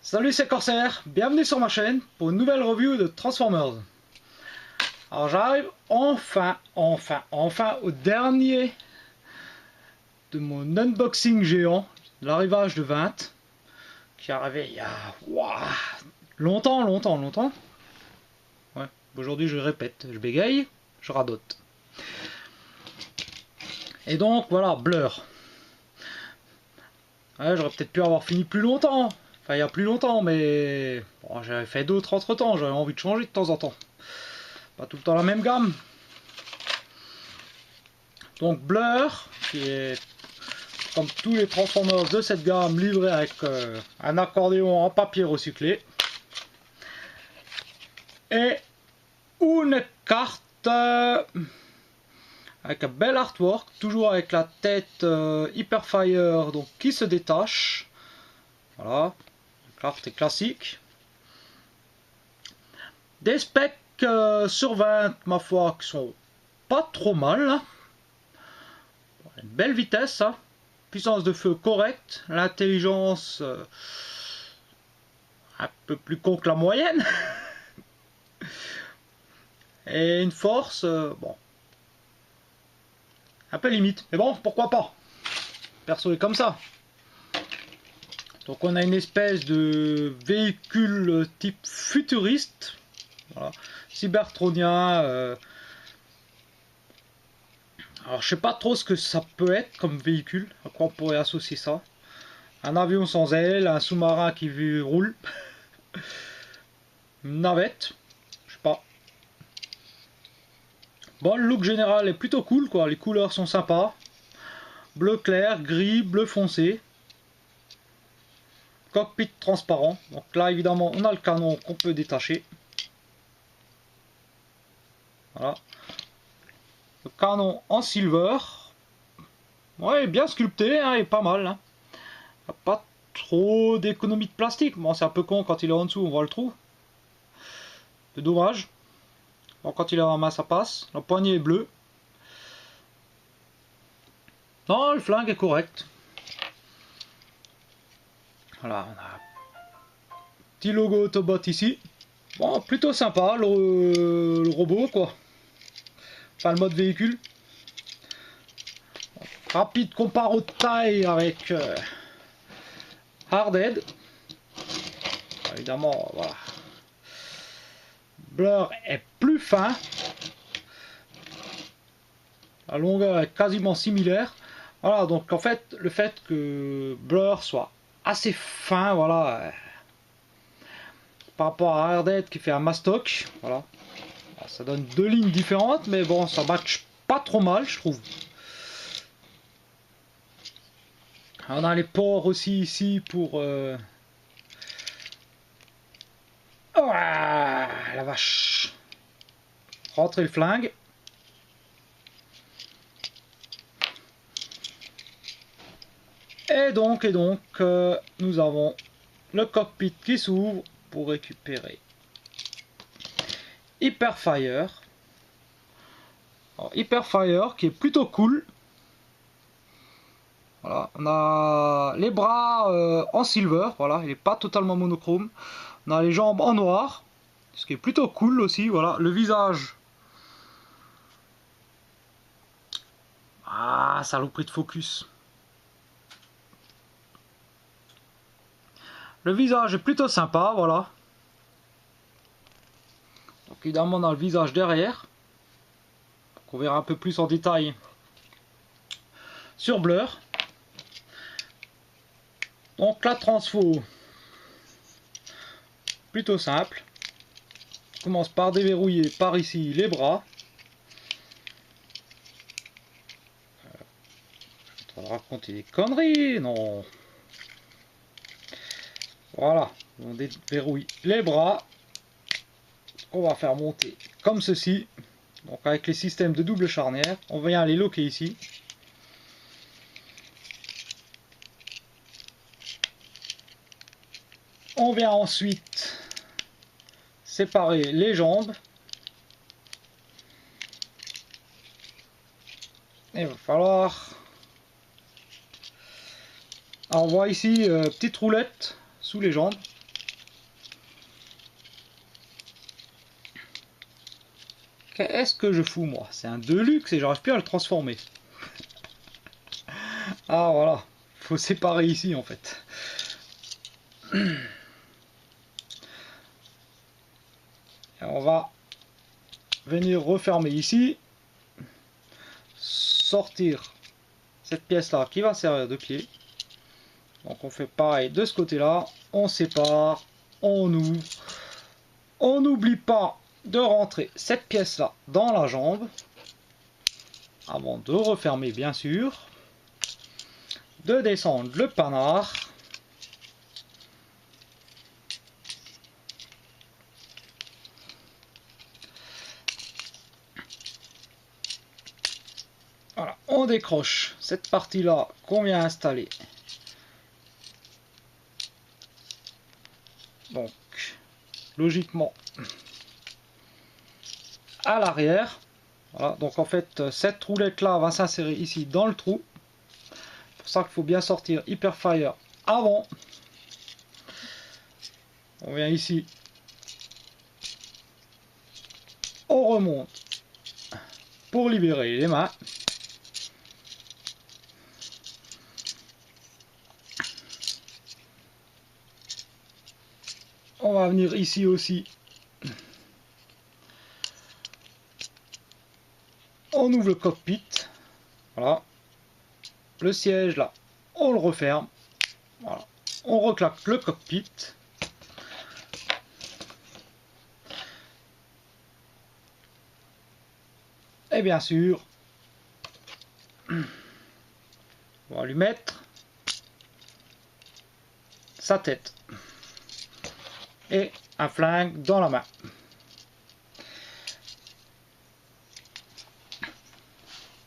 Salut, c'est Corsair, bienvenue sur ma chaîne pour une nouvelle review de Transformers. Alors j'arrive enfin au dernier de mon unboxing géant, de l'arrivage de 20, qui est arrivé il y a longtemps. Ouais, aujourd'hui je répète, je bégaye, je radote. Et donc voilà, Blur. Ouais, j'aurais peut-être pu avoir fini plus longtemps. Enfin, il y a plus longtemps, mais bon, j'avais fait d'autres entre temps, j'avais envie de changer de temps en temps. Pas tout le temps la même gamme. Donc Blur, qui est comme tous les Transformers de cette gamme, livré avec un accordéon en papier recyclé. Et une carte avec un bel artwork, toujours avec la tête Hyperfire donc, qui se détache. Voilà, la carte est classique. Des specs sur 20, ma foi, qui sont pas trop mal. Hein. Une belle vitesse, hein. Puissance de feu correcte, l'intelligence un peu plus con que la moyenne. Et une force, bon, un peu limite. Mais bon, pourquoi pas. Perso est comme ça. Donc on a une espèce de véhicule type futuriste. Voilà. Cybertronien. Alors je sais pas trop ce que ça peut être comme véhicule. À quoi on pourrait associer ça. Un avion sans aile, un sous-marin qui roule. Une navette. Je sais pas. Bon, le look général est plutôt cool, quoi. Les couleurs sont sympas. Bleu clair, gris, bleu foncé. Cockpit transparent. Donc là, évidemment, on a le canon qu'on peut détacher. Voilà. Le canon en silver. Ouais, bien sculpté, hein, et pas mal. Hein. Pas trop d'économie de plastique. Bon, c'est un peu con quand il est en dessous, on voit le trou. C'est dommage. Bon, quand il est en main, ça passe. La poignée est bleue. Non, le flingue est correct. Voilà, on a un petit logo Autobot ici. Bon, plutôt sympa, le robot, quoi. Enfin, le mode véhicule. Rapide compare aux tailles avec Hardhead. Évidemment, voilà. Blur est plus fin. La longueur est quasiment similaire. Voilà, donc en fait, le fait que Blur soit assez fin, voilà, par rapport à Hardhead qui fait un mastoc, voilà. Alors, ça donne deux lignes différentes, mais bon, ça match pas trop mal, je trouve. On a les ports aussi ici pour... Oh, la vache. Rentrer le flingue. Et donc, nous avons le cockpit qui s'ouvre pour récupérer Hyperfire. Alors, Hyperfire qui est plutôt cool. Voilà, on a les bras en silver, voilà, il n'est pas totalement monochrome. On a les jambes en noir, ce qui est plutôt cool aussi, voilà, le visage. Ah, saloperie de focus. Le visage est plutôt sympa, voilà. Donc évidemment on a le visage derrière, qu'on verra un peu plus en détail sur Blur. Donc la transfo, plutôt simple. On commence par déverrouiller par ici les bras. Je vais raconter des conneries, non. Voilà, on déverrouille les bras. On va faire monter comme ceci. Donc avec les systèmes de double charnière, on vient les loquer ici. On vient ensuite séparer les jambes. Et il va falloir... Alors on voit ici petite roulette sous les jambes. Qu'est-ce que je fous moi? C'est un Deluxe et j'arrive plus à le transformer. Ah voilà, faut séparer ici en fait. Et on va venir refermer ici, sortir cette pièce là qui va servir de pied. Donc on fait pareil de ce côté là, on sépare, on ouvre, on n'oublie pas de rentrer cette pièce là dans la jambe avant de refermer bien sûr, de descendre le panard. Voilà, on décroche cette partie là qu'on vient installer. Donc logiquement à l'arrière. Voilà, donc en fait cette roulette là va s'insérer ici dans le trou. C'est pour ça qu'il faut bien sortir Hyperfire avant. On vient ici, on remonte pour libérer les mains. On va venir ici aussi. On ouvre le cockpit. Voilà. Le siège là, on le referme. Voilà. On reclaque le cockpit. Et bien sûr, on va lui mettre sa tête et un flingue dans la main.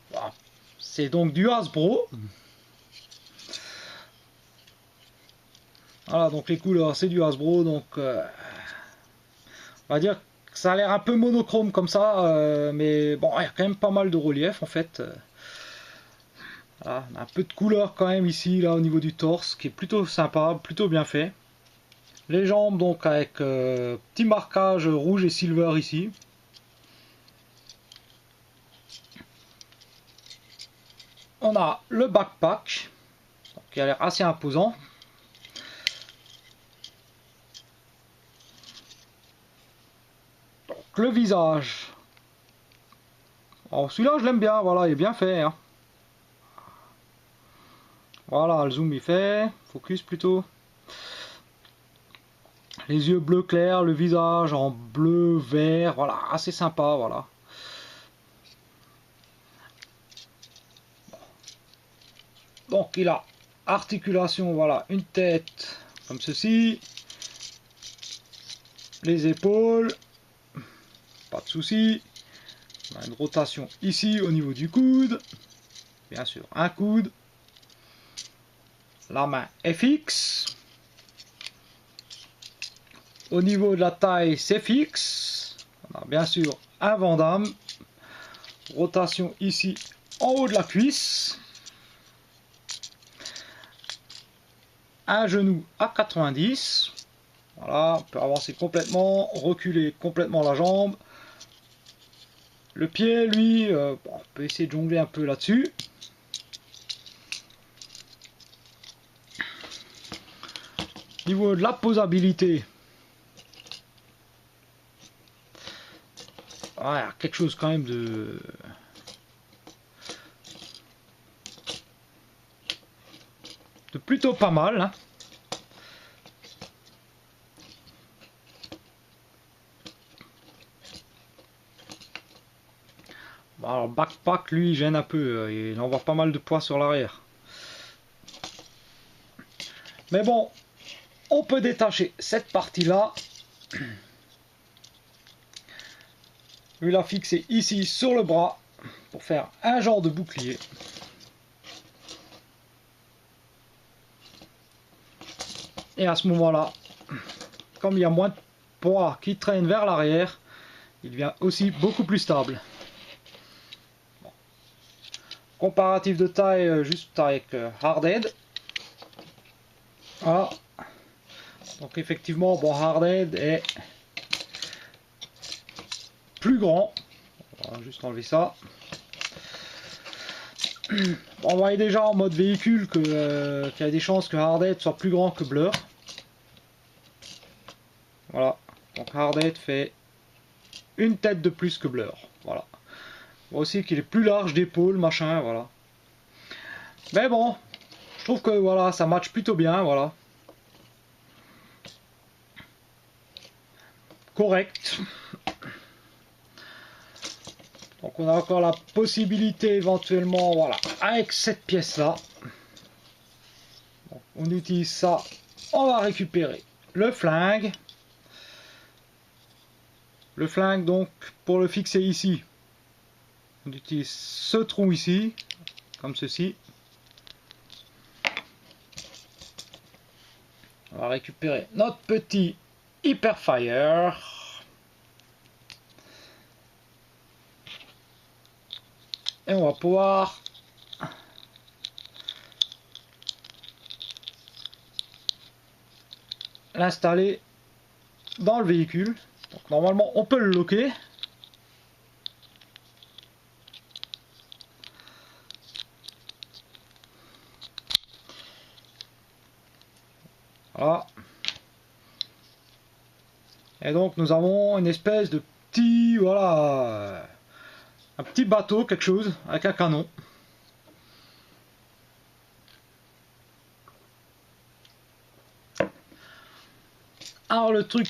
Voilà. C'est donc du Hasbro. Voilà, donc les couleurs c'est du Hasbro, donc on va dire que ça a l'air un peu monochrome comme ça, mais bon, il y a quand même pas mal de relief en fait. Voilà, un peu de couleur quand même ici, là au niveau du torse, qui est plutôt sympa, plutôt bien fait. Les jambes donc avec petit marquage rouge et silver ici. On a le backpack, qui a l'air assez imposant. Donc le visage. Alors celui-là je l'aime bien, voilà, il est bien fait. Hein. Voilà, le zoom est fait, focus plutôt. Les yeux bleu clair, le visage en bleu vert, voilà, assez sympa, voilà. Donc il a articulation, voilà, une tête comme ceci, les épaules, pas de souci. On a une rotation ici au niveau du coude, bien sûr un coude, la main est fixe. Au niveau de la taille, c'est fixe. On a bien sûr un Vandame. Rotation ici en haut de la cuisse. Un genou à 90. Voilà, on peut avancer complètement, reculer complètement la jambe. Le pied, lui, bon, on peut essayer de jongler un peu là-dessus. Au niveau de la posabilité, voilà, quelque chose quand même de plutôt pas mal. Hein. Bon, alors backpack lui gêne un peu, il envoie pas mal de poids sur l'arrière. Mais bon, on peut détacher cette partie là. Lui la fixer ici sur le bras pour faire un genre de bouclier. Et à ce moment-là, comme il y a moins de poids qui traîne vers l'arrière, il devient aussi beaucoup plus stable. Bon. Comparatif de taille juste avec Hardhead. Voilà. Donc effectivement, bon, Hardhead est plus grand. On va juste enlever ça. On voit déjà en mode véhicule qu'il y a des chances que Hardhead soit plus grand que Blur. Voilà. Donc Hardhead fait une tête de plus que Blur. Voilà. On voit aussi qu'il est plus large d'épaule, machin, voilà. Mais bon, je trouve que voilà, ça match plutôt bien, voilà. Correct. Donc on a encore la possibilité éventuellement, voilà, avec cette pièce là, on utilise ça, on va récupérer le flingue. Le flingue, donc pour le fixer ici, on utilise ce trou ici, comme ceci. On va récupérer notre petit Hyperfire. Et on va pouvoir l'installer dans le véhicule. Donc normalement on peut le loquer. Voilà. Et donc nous avons une espèce de petit, voilà, un petit bateau, quelque chose, avec un canon. Alors le truc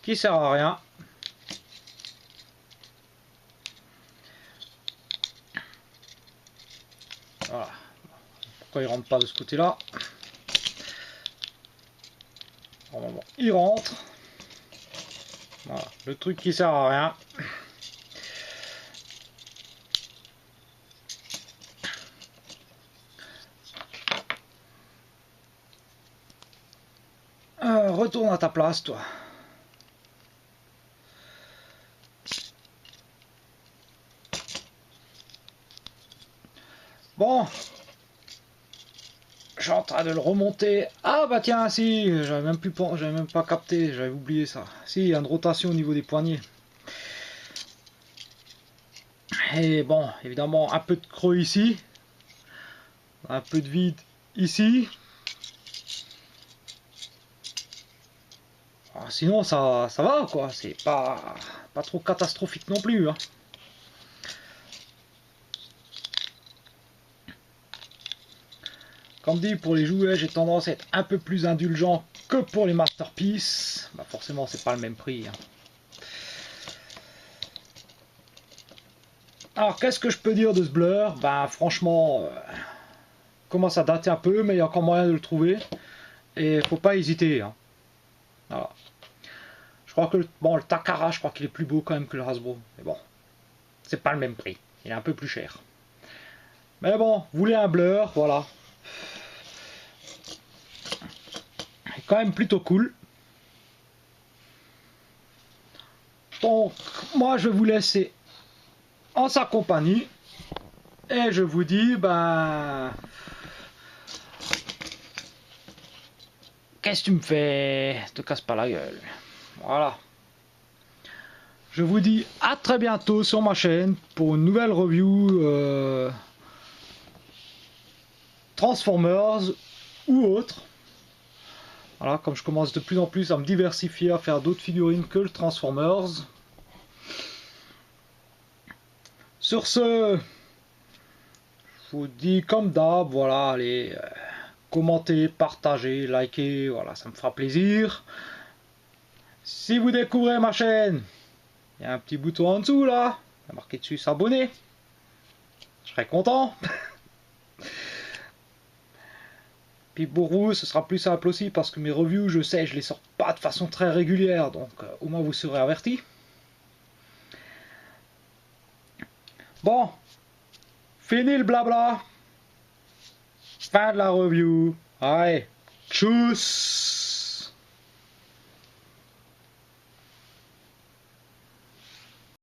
qui sert à rien, voilà. Pourquoi il rentre pas de ce côté là? Normalement il rentre. Voilà, le truc qui sert à rien. Retourne à ta place, toi. Bon, je suis en train de le remonter. Ah bah tiens, si, j'avais même pas capté, j'avais oublié ça. Si, il y a une rotation au niveau des poignets. Et bon, évidemment, un peu de creux ici, un peu de vide ici. Ah, sinon, ça va quoi, c'est pas trop catastrophique non plus. Hein. Comme dit, pour les jouets, j'ai tendance à être un peu plus indulgent que pour les Masterpiece. Bah forcément, c'est pas le même prix. Hein. Alors, qu'est-ce que je peux dire de ce Blur? Bah franchement, commence à dater un peu, mais il y a encore moyen de le trouver. Et faut pas hésiter. Hein. Voilà. Je crois que le Takara, je crois qu'il est plus beau quand même que le Hasbro. Mais bon, c'est pas le même prix. Il est un peu plus cher. Mais bon, vous voulez un Blur, voilà. Quand même plutôt cool. Donc moi je vais vous laisser en sa compagnie et je vous dis ben qu'est-ce que tu me fais, te casse pas la gueule. Voilà, je vous dis à très bientôt sur ma chaîne pour une nouvelle review Transformers ou autre. Voilà, comme je commence de plus en plus à me diversifier, à faire d'autres figurines que le Transformers. Sur ce, je vous dis comme d'hab, voilà, allez, commentez, partagez, likez, voilà, ça me fera plaisir. Si vous découvrez ma chaîne, il y a un petit bouton en dessous là, il y a marqué dessus s'abonner. Je serai content. Puis pour vous, ce sera plus simple aussi parce que mes reviews, je sais, je les sors pas de façon très régulière, donc au moins vous serez avertis. Bon, fini le blabla. Fin de la review. Allez, tchuss.